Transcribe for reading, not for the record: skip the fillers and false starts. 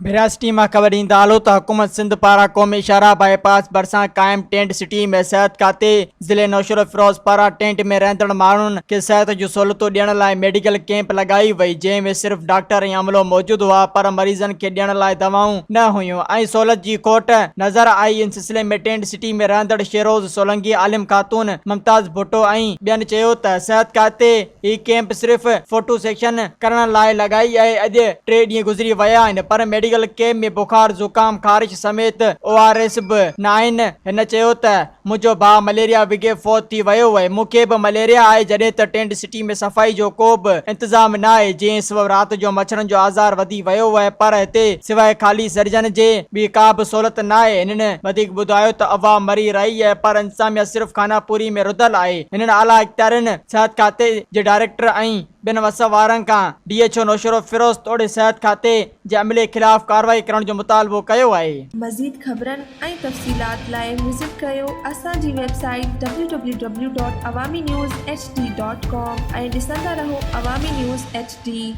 बिरासटी में ख़बर ईंदा हलो तो हुकूमत सिंध पारा क़ौमी इशारा बाईपास भरसा कायम टेंट सिटी में सेहत खाते ज़िले नौशरो फिरोज पारा टेंट में रहंदड़ माण्हुनि खे सेहत जूं सहूलियतूं ॾियण लाइ मेडिकल कैंप लगाई वई, जंहिंमें सिर्फ़ डॉक्टर ऐं अमलो मौजूद हुआ पर मरीज़नि खे ॾियण लाइ दवाऊं न हुयूं ऐं सहूलियत जी खोट नज़र आई। इन सिलसिले में टेंट सिटी में रहंदड़ शेरोज़ सोलंकी, आलिम खातून, मुमताज़ भुट्टो ऐं ॿियनि चयो त सेहत खाते ही कैंप सिर्फ़ फोटो सेक्शन करण लाइ लगाई आहे। अॼु 3 ॾींहं गुज़री विया आहिनि पर मेडिकल कैंप में बुखार, जुकाम, ख़ारिश समेत ORS बि न आहिनि। हिन चयो त मुंहिंजो भाउ मलेरिया विघे फौत थी वियो आहे, मूंखे बि मलेरिया आहे, जॾहिं त टेंट सिटी में सफ़ाई जो को बि इंतज़ाम न आहे, जंहिं सबबि राति जो मच्छरनि जो आज़ार वधी वियो आहे। पर हिते सवाइ ख़ाली सर्जन जे ॿी का बि सहूलियत न आहे। हिननि वधीक ॿुधायो त अवाम मरी रही आहे पर इंतज़ामिया सिर्फ़ खानापुरी में रुधल आहे। हिननि आला इख्तियारनि सिहत खाते जे डायरेक्टर ऐं ॿिनि वसवारनि खां DHO नौशरो फिरोज तोड़े सिहत खाते जे अमले ख़िलाफ़ कार्रवाई करण जो मुतालबो कयो आहे। मज़ीद ख़बरनि ऐं तफ़सीलात लाइ विज़िट कयो असांजी वेबसाइट www.awamiNewsHD.com ऐं ॾिसंदा रहो अवामी न्यूज़ HD।